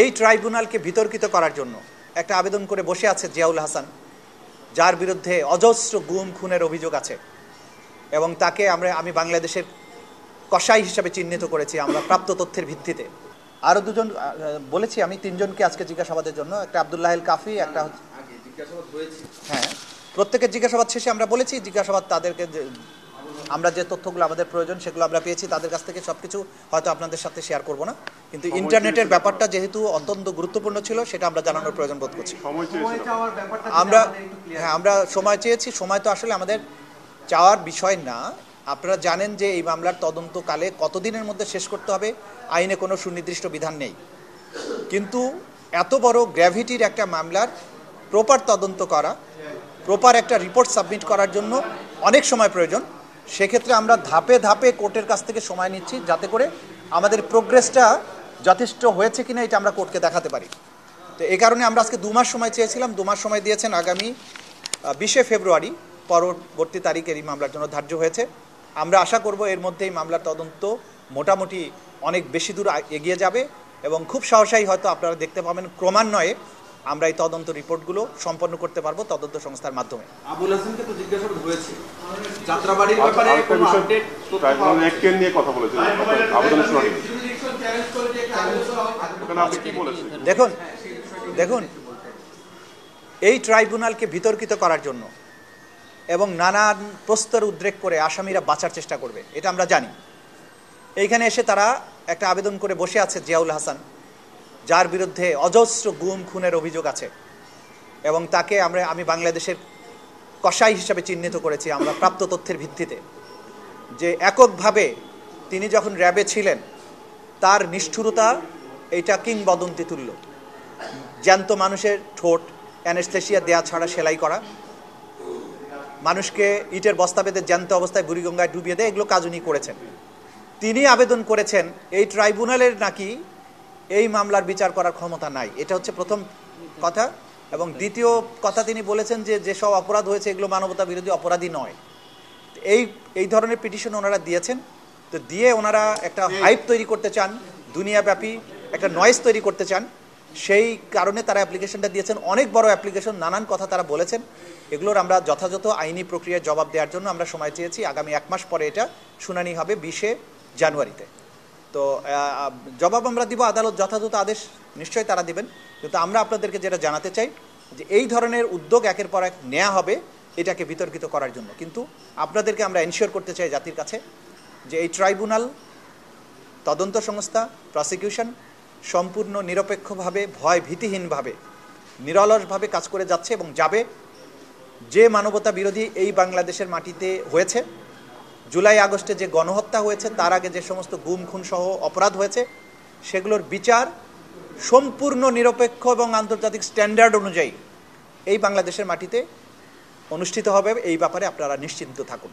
এই ট্রাইব্যুনালকে বিতর্কিত করার জন্য একটা আবেদন করে বসে আছে জিয়াউল হাসান, যার বিরুদ্ধে অজস্র গুম খুনের অভিযোগ আছে এবং তাকে আমি বাংলাদেশের কসাই হিসাবে চিহ্নিত করেছি আমরা প্রাপ্ত তথ্যের ভিত্তিতে। আরও দুজন বলেছি, আমি তিনজনকে আজকে জিজ্ঞাসাবাদের জন্য, একটা আব্দুল্লাহ আল কাফি, একটা হ্যাঁ, প্রত্যেকের জিজ্ঞাসাবাদ শেষে আমরা বলেছি জিজ্ঞাসাবাদ তাদেরকে আমরা যে তথ্যগুলো আমাদের প্রয়োজন সেগুলো আমরা পেয়েছি তাদের কাছ থেকে। সব কিছু হয়তো আপনাদের সাথে শেয়ার করব না, কিন্তু ইন্টারনেটের ব্যাপারটা যেহেতু অত্যন্ত গুরুত্বপূর্ণ ছিল সেটা আমরা জানানোর প্রয়োজন বোধ করছি। আমরা সময় চেয়েছি। সময় তো আসলে আমাদের চাওয়ার বিষয় না। আপনারা জানেন যে এই মামলার তদন্তকালে কতদিনের মধ্যে শেষ করতে হবে আইনে কোনো সুনির্দিষ্ট বিধান নেই, কিন্তু এত বড় গ্র্যাভিটির একটা মামলার প্রপার তদন্ত করা, প্রপার একটা রিপোর্ট সাবমিট করার জন্য অনেক সময় প্রয়োজন। সেক্ষেত্রে আমরা ধাপে ধাপে কোর্টের কাছ থেকে সময় নিচ্ছি যাতে করে আমাদের প্রোগ্রেসটা যথেষ্ট হয়েছে কিনা এটা আমরা কোর্টকে দেখাতে পারি। তো এই কারণে আমরা আজকে 2 মাস সময় চেয়েছিলাম, 2 মাস সময় দিয়েছেন। আগামী 20শে ফেব্রুয়ারি পরবর্তী তারিখের এই মামলার জন্য ধার্য হয়েছে। আমরা আশা করব এর মধ্যেই মামলার তদন্ত মোটামুটি অনেক বেশি দূর এগিয়ে যাবে এবং খুব সহসাই হয়তো আপনারা দেখতে পাবেন ক্রমান্বয়ে আমরা এই তদন্ত রিপোর্টগুলো সম্পন্ন করতে পারবো তদন্ত সংস্থার মাধ্যমে। আবুল হাসানকে তো জিজ্ঞাসাবাদ হয়েছে যাত্রাবাড়ির ব্যাপারে কোনো আপডেট ট্রাইব্যুনাল এককে নিয়ে কথা বলেছেন আবেদনের শুনানি। আপনি কি বলেছেন? দেখুন এই ট্রাইব্যুনালকে বিতর্কিত করার জন্য এবং নানান প্রস্তর উদ্রেক করে আসামিরা বাঁচার চেষ্টা করবে এটা আমরা জানি। এইখানে এসে তারা একটা আবেদন করে বসে আছে জিয়াউল হাসান, যার বিরুদ্ধে অজস্র গুম খুনের অভিযোগ আছে এবং তাকে আমি বাংলাদেশের কসাই হিসাবে চিহ্নিত করেছি আমরা প্রাপ্ত তথ্যের ভিত্তিতে, যে এককভাবে তিনি যখন র্যাবে ছিলেন তার নিষ্ঠুরতা এইটা কিংবদন্তি তুল্য। জ্যান্ত মানুষের ঠোঁট অ্যানেস্থেসিয়া দেয়া ছাড়া সেলাই করা, মানুষকে ইটের বস্তা বেঁধে জ্যান্ত অবস্থায় বুড়িগঙ্গায় ডুবিয়ে দেয়, এগুলো কাজ উনি করেছেন। তিনি আবেদন করেছেন এই ট্রাইব্যুনালের নাকি এই মামলার বিচার করার ক্ষমতা নাই, এটা হচ্ছে প্রথম কথা। এবং দ্বিতীয় কথা তিনি বলেছেন যে যেসব অপরাধ হয়েছে এগুলো মানবতা বিরোধী অপরাধী নয়। এই ধরনের পিটিশন ওনারা দিয়েছেন। তো দিয়ে ওনারা একটা হাইপ তৈরি করতে চান, দুনিয়াব্যাপী একটা নয়েজ তৈরি করতে চান, সেই কারণে তারা অ্যাপ্লিকেশনটা দিয়েছেন। অনেক বড় অ্যাপ্লিকেশন, নানান কথা তারা বলেছেন। এগুলোর আমরা যথাযথ আইনি প্রক্রিয়ার জবাব দেওয়ার জন্য আমরা সময় চেয়েছি। আগামী 1 মাস পরে এটা শুনানি হবে 20শে জানুয়ারিতে। তো জবাব আমরা দিব, আদালত যথাযথ আদেশ নিশ্চয়ই তারা দিবেন। কিন্তু আমরা আপনাদেরকে যেটা জানাতে চাই যে এই ধরনের উদ্যোগ একের পর এক নেওয়া হবে এটাকে বিতর্কিত করার জন্য, কিন্তু আপনাদেরকে আমরা এনশিওর করতে চাই জাতির কাছে যে এই ট্রাইব্যুনাল তদন্ত সংস্থা প্রসিকিউশন সম্পূর্ণ নিরপেক্ষভাবে, ভয় ভীতিহীনভাবে, নিরলসভাবে কাজ করে যাচ্ছে এবং যাবে। যে মানবতা বিরোধী এই বাংলাদেশের মাটিতে হয়েছে, জুলাই আগস্টে যে গণহত্যা হয়েছে, তার আগে যে সমস্ত গুম খুন সহ অপরাধ হয়েছে, সেগুলোর বিচার সম্পূর্ণ নিরপেক্ষ এবং আন্তর্জাতিক স্ট্যান্ডার্ড অনুযায়ী এই বাংলাদেশের মাটিতে অনুষ্ঠিত হবে। এই ব্যাপারে আপনারা নিশ্চিন্ত থাকুন।